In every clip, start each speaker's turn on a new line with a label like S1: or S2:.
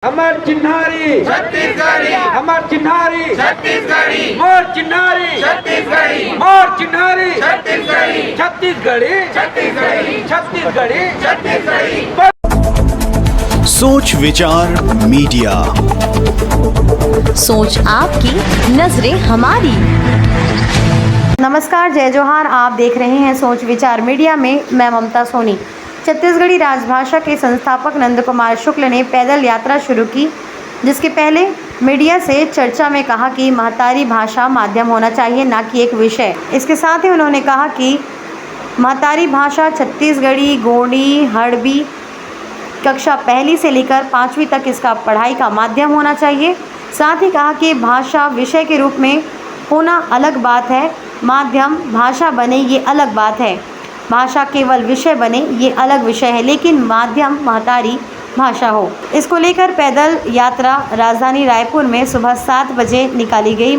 S1: अमर चिन्हारी
S2: छत्तीसगढ़ी,
S1: अमर चिन्हारी
S2: छत्तीसगढ़ी,
S1: मोर चिन्हारी
S2: छत्तीसगढ़ी,
S1: मोर चिन्हारी
S2: छत्तीसगढ़ी,
S1: छत्तीसगढ़ी
S2: छत्तीसगढ़ी,
S1: छत्तीसगढ़ी
S2: छत्तीसगढ़ी।
S3: सोच विचार मीडिया,
S4: सोच आपकी, नजरें हमारी।
S5: नमस्कार, जय जोहार। आप देख रहे हैं सोच विचार मीडिया में मैं ममता सोनी। छत्तीसगढ़ी राजभाषा के संस्थापक नंद कुमार शुक्ल ने पैदल यात्रा शुरू की, जिसके पहले मीडिया से चर्चा में कहा कि महतारी भाषा माध्यम होना चाहिए, ना कि एक विषय। इसके साथ ही उन्होंने कहा कि महतारी भाषा छत्तीसगढ़ी, गोंडी, हड़बी कक्षा पहली से लेकर 5वीं तक इसका पढ़ाई का माध्यम होना चाहिए। साथ ही कहा कि भाषा विषय के रूप में होना अलग बात है, माध्यम भाषा बने ये अलग बात है। भाषा केवल विषय बने ये अलग विषय है, लेकिन माध्यम महतारी भाषा हो। इसको लेकर पैदल यात्रा राजधानी रायपुर में सुबह 7 बजे निकाली गई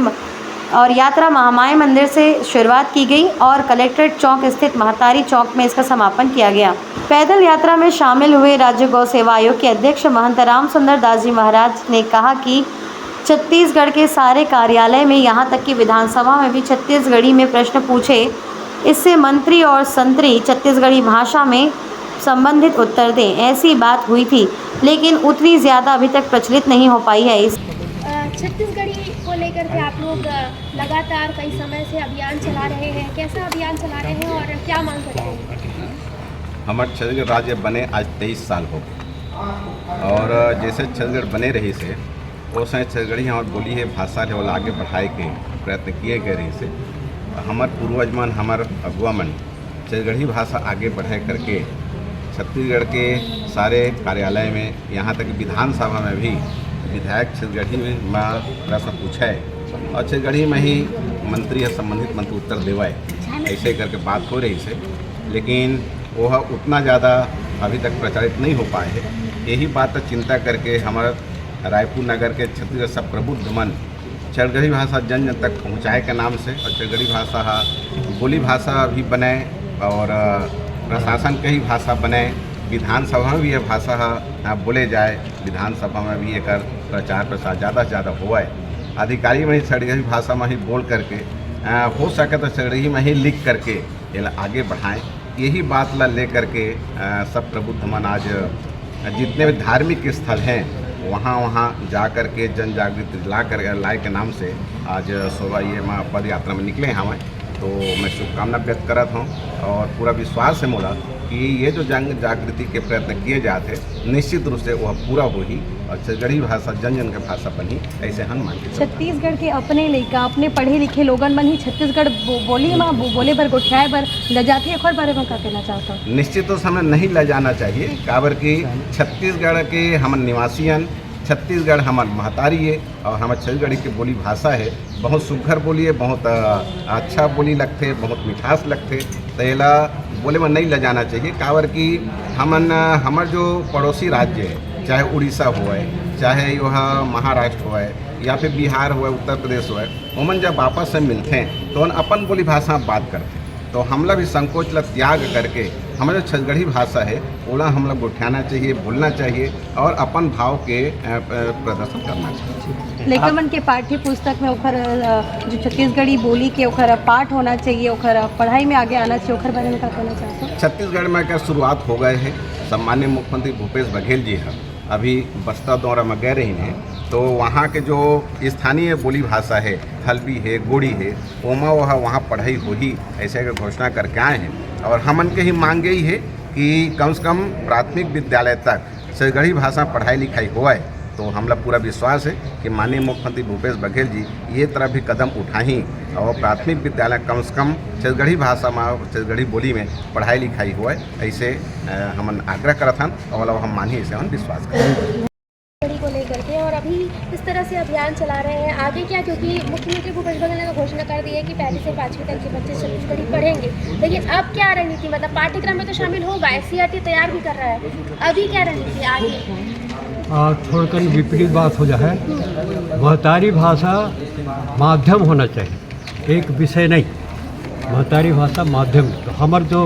S5: और यात्रा महामाया मंदिर से शुरुआत की गई और कलेक्ट्रेट चौक स्थित महतारी चौक में इसका समापन किया गया। पैदल यात्रा में शामिल हुए राज्य गौ सेवा आयोग के अध्यक्ष महंत राम सुंदर दास जी महाराज ने कहा कि छत्तीसगढ़ के सारे कार्यालय में, यहाँ तक कि विधानसभा में भी छत्तीसगढ़ी में प्रश्न पूछे, इससे मंत्री और संतरी छत्तीसगढ़ी भाषा में संबंधित उत्तर दें। ऐसी बात हुई थी, लेकिन उतनी ज़्यादा अभी तक प्रचलित नहीं हो पाई है।
S6: छत्तीसगढ़ी को लेकर के आप लोग लगातार कई समय से अभियान चला रहे हैं। कैसा अभियान चला रहे हैं और क्या मांग कर रहे हैं?
S7: हमारे छत्तीसगढ़ राज्य बने आज 23 साल हो गए और जैसे छत्तीसगढ़ बने रही से उस समय छत्तीसगढ़ी हमारे बोली है भाषा लेवल आगे बढ़ाए के प्रयत्न किए गए रही से हमारे पूर्वज मन, हमारे अगुआ मन छत्तीसगढ़ी भाषा आगे बढ़ाए करके छत्तीसगढ़ के सारे कार्यालय में, यहाँ तक विधानसभा में भी विधायक छत्तीसगढ़ी में प्रश्न पूछा है और छत्तीसगढ़ी में ही मंत्री या संबंधित मंत्री उत्तर देवाए, ऐसे करके बात हो रही से, लेकिन वह उतना ज़्यादा अभी तक प्रचारित नहीं हो पाए है। यही बात चिंता करके हमारा रायपुर नगर के छत्तीसगढ़ सब प्रबुद्ध मन छत्तीसगढ़ी भाषा जन जन तक पहुँचाए के नाम से और छत्तीसगढ़ी भाषा बोली भाषा भी बने और प्रशासन के ही भाषा बने, विधानसभा में भी यह भाषा बोले जाए, विधानसभा में भी एक प्रचार प्रसार ज़्यादा से ज़्यादा हुआ है। अधिकारी में ही छत्तीसगढ़ी भाषा में ही बोल करके हो सके तो छत्तीसगढ़ी में ही लिख करके ये आगे बढ़ाएं। यही बात ला ले करके सब प्रबुद्ध मन आज जितने भी धार्मिक स्थल हैं वहाँ जा कर के जन जागृति लाए के नाम से आज शोभा ये पद यात्रा में निकले हैं हमें। तो मैं शुभकामना व्यक्त करता हूँ और पूरा विश्वास है मोला कि ये जो जन जागृति के प्रयत्न किए जाते निश्चित रूप से वह पूरा होगी और छत्तीसगढ़ी भाषा जन जन के भाषा बनी, ऐसे हम मानते।
S4: छत्तीसगढ़ के अपने लड़का, अपने पढ़े लिखे लोगन मन ही छत्तीसगढ़ बोली में बोले बर गोठियाए बर ल जाती है। बारे में क्या कहना चाहता हूँ?
S7: निश्चित रूप से हमें नहीं ले जाना चाहिए, काबर कि छत्तीसगढ़ के हम निवासियन, छत्तीसगढ़ हमार महतारी है और हमारे छत्तीसगढ़ी की बोली भाषा है, बहुत सुघर बोली है, बहुत अच्छा बोली लगते, बहुत मिठास लगते। तो एला बोले में नहीं ले जाना चाहिए, काबर कि हमार जो पड़ोसी राज्य है, चाहे उड़ीसा हुआ है, चाहे वह महाराष्ट्र हुआ है या फिर बिहार हुआ है, उत्तर प्रदेश हुआ है, उमन जब आपस में मिलते हैं तो अपन बोली भाषा में बात करते हैं। तो हमला भी संकोच ला त्याग करके हमारे जो छत्तीसगढ़ी भाषा है ओला हम लोग उठाना चाहिए, बोलना चाहिए और अपन भाव के प्रदर्शन करना चाहिए।
S4: लेकिन मन के पाठ्य पुस्तक में ओखर जो छत्तीसगढ़ी बोली के ओखर पाठ होना चाहिए, ओखर पढ़ाई में आगे आना चाहिए, ओखर बारे में क्या कहना चाहते हैं?
S7: छत्तीसगढ़ में क्या शुरुआत हो गए है, सम्माननीय मुख्यमंत्री भूपेश बघेल जी है अभी बस्तर दौरा में गए रही हैं, तो वहाँ के जो स्थानीय बोली भाषा है, हल्बी है, गोड़ी है, वहाँ पढ़ाई हो ही ऐसे का घोषणा करके आए हैं। और हमन के ही मांग यही है कि कम से कम प्राथमिक विद्यालय तक छत्तीसगढ़ी भाषा पढ़ाई लिखाई हुआ है। तो हमला पूरा विश्वास है कि माननीय मुख्यमंत्री भूपेश बघेल जी ये तरह भी कदम उठाही और प्राथमिक विद्यालय कम से कम छत्तीसगढ़ी भाषा में, छत्तीसगढ़ी बोली में पढ़ाई लिखाई हुआ है, ऐसे हमन आग्रह करत हन और हम मानी ऐसे हम विश्वास करें
S6: को लेकर के। और अभी इस तरह से अभियान चला रहे हैं, आगे क्या? क्योंकि मुख्यमंत्री भूपेश बघेल ने घोषणा कर दी है कि 1 से 5वीं तक के बच्चे छत्तीसगढ़ी पढ़ेंगे, लेकिन अब क्या रणनीति, मतलब पाठ्यक्रम में तो शामिल होगा, SCRT तैयार भी कर रहा है, अभी क्या रणनीति आगे?
S8: थोड़ा विपरीत बात हो जाए, महतारी भाषा माध्यम होना चाहिए, एक विषय नहीं। महतारी भाषा माध्यम, तो हमारा जो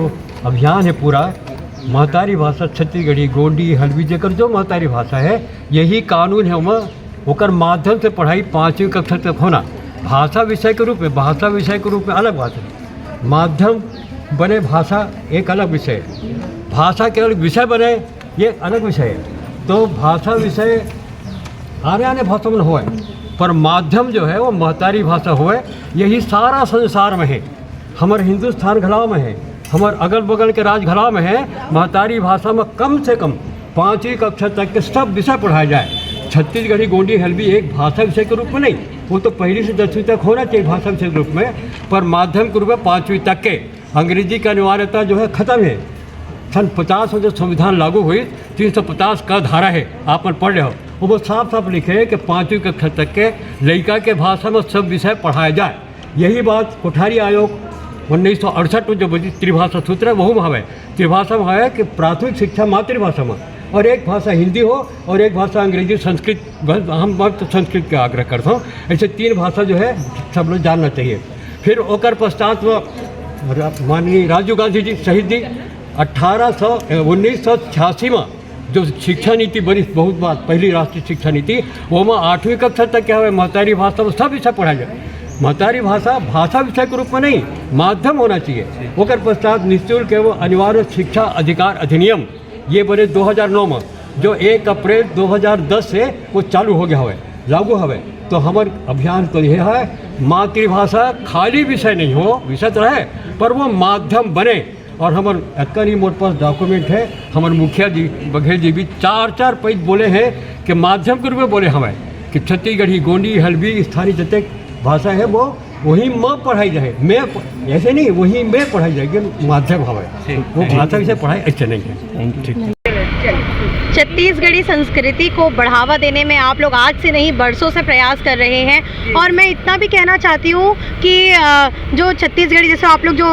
S8: अभियान है पूरा महतारी भाषा छत्तीसगढ़ी गोंडी हल्बी जेकर जो महतारी भाषा है यही कानून है उमा ओकर माध्यम से पढ़ाई 5वीं कक्षा तक होना। भाषा विषय के रूप में अलग बात है। माध्यम बने भाषा एक अलग विषय है, भाषा के अलग विषय बने ये अलग विषय है। तो भाषा विषय आने भाषा में हो पर माध्यम जो है वो महतारी भाषा होए, यही सारा संसार में है। हमारे हिंदुस्तान घलाव में है, हमारे अगल बगल के राज घलाव में है। महतारी भाषा में कम से कम 5वीं कक्षा तक के सब विषय पढ़ाया जाए। छत्तीसगढ़ी गोंडी हल्बी एक भाषा विषय के रूप में नहीं, वो तो 1ली से 10वीं तक होना चाहिए भाषा विषय के रूप में, पर माध्यम के रूप में 5वीं तक के। अंग्रेजी की अनिवार्यता जो है ख़त्म है। सन 50 में जो संविधान लागू हुई 350 का धारा है, आप पढ़ रहे हो, वो साफ साफ लिखे है कि 5वीं कक्षा तक के लड़का के भाषा में सब विषय पढ़ाया जाए। यही बात कोठारी आयोग 1968 में जो बनी त्रिभाषा सूत्र है वह में हवे। त्रिभाषा में है कि प्राथमिक शिक्षा मातृभाषा में और एक भाषा हिंदी हो और एक भाषा अंग्रेजी संस्कृत। हम तो संस्कृत का आग्रह करता हूँ। ऐसे 3 भाषा जो है सब लोग जानना चाहिए। फिर ओकर पश्चात माननीय राजीव गांधी जी शहीद जी 1986 में जो शिक्षा नीति बनी, बहुत बात पहली राष्ट्रीय शिक्षा नीति, वो में 8वीं कक्षा तक क्या है महतारी भाषा में सब विषय पढ़ाया जाए। महतारी भाषा भाषा विषय के रूप में नहीं, माध्यम होना चाहिए। ओकर पश्चात निःशुल्क एवं अनिवार्य शिक्षा अधिकार अधिनियम ये बने 2009 में, जो 1 अप्रैल 2010 से वो चालू हो गया है, लागू है। तो हमार अभियान तो यह है मातृभाषा खाली विषय नहीं हो, विषय तो है पर वो माध्यम बने। और हमार अक्कर ही मोटे पास डॉक्यूमेंट है, हमारे मुखिया जी बघेल जी भी 4 पेज बोले हैं कि माध्यम के रूप में बोले हमें कि छत्तीसगढ़ी गोंडी हल्बी स्थानीय जते भाषा है वो वही में पढ़ाई जाए। मैं ऐसे नहीं, वही में पढ़ाई जाएगी, माध्यम हमें वो भाषा विषय पढ़ाई ऐसे नहीं है।
S4: छत्तीसगढ़ी संस्कृति को बढ़ावा देने में आप लोग आज से नहीं बरसों से प्रयास कर रहे हैं। और मैं इतना भी कहना चाहती हूँ कि जो छत्तीसगढ़ी जैसे आप लोग जो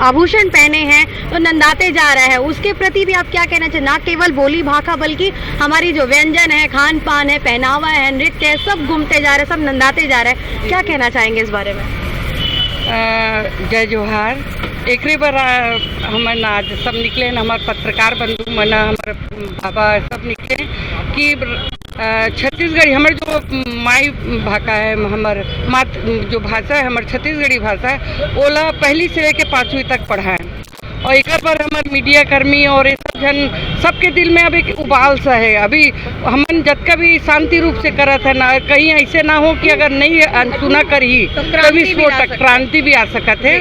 S4: आभूषण पहने हैं तो नंदाते जा रहा है, उसके प्रति भी आप क्या कहना चाहिए? ना केवल बोली भाषा बल्कि हमारी जो व्यंजन है, खान पान है, पहनावा है, नृत्य है, सब घूमते जा रहे हैं, सब नंदाते जा रहे हैं। क्या कहना चाहेंगे इस बारे में?
S9: जय जोहार। एक बार हमन आज सब निकले न, हमारे पत्रकार बंधु मन, हमारे बाबा सब निकले कि छत्तीसगढ़ी हमारे जो माई भाषा है, हमारे जो भाषा है हमारे छत्तीसगढ़ी भाषा है, ओला 1ली से लेकर 5वीं तक पढ़ाए। और एक पर हमारे मीडिया कर्मी और ये सब जन सबके दिल में अभी उबाल सा है। अभी हमन जतका भी शांति रूप से करत है ना, कहीं ऐसे ना हो कि अगर नहीं सुना कर ही तो विस्फोटक क्रांति भी आ सकत है।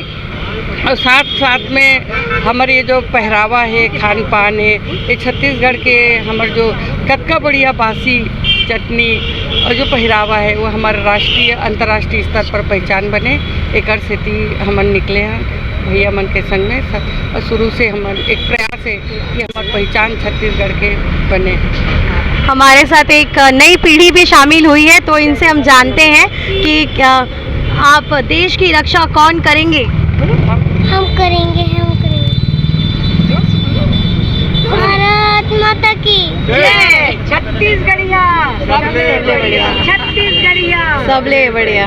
S9: और साथ में हमारे ये जो पहरावा है, खान पान है, ये छत्तीसगढ़ के हमारे जो कतका बढ़िया बासी चटनी और जो पहरावा है वो हमारे राष्ट्रीय अंतर्राष्ट्रीय स्तर पर पहचान बने। एक सेती हमन निकले हैं भैया मन के संग में और शुरू से हमारे एक प्रयास है कि हमारी पहचान छत्तीसगढ़ के बने।
S4: हमारे साथ एक नई पीढ़ी भी शामिल हुई है, तो इनसे हम जानते हैं कि आप देश की रक्षा कौन करेंगे?
S6: हम करेंगे। भारत माता की
S4: जय। छत्तीसगढ़िया सबले बढ़िया।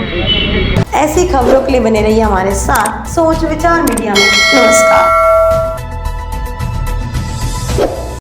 S5: ऐसी खबरों के लिए बने रहिए हमारे साथ सोच विचार मीडिया में। नमस्कार।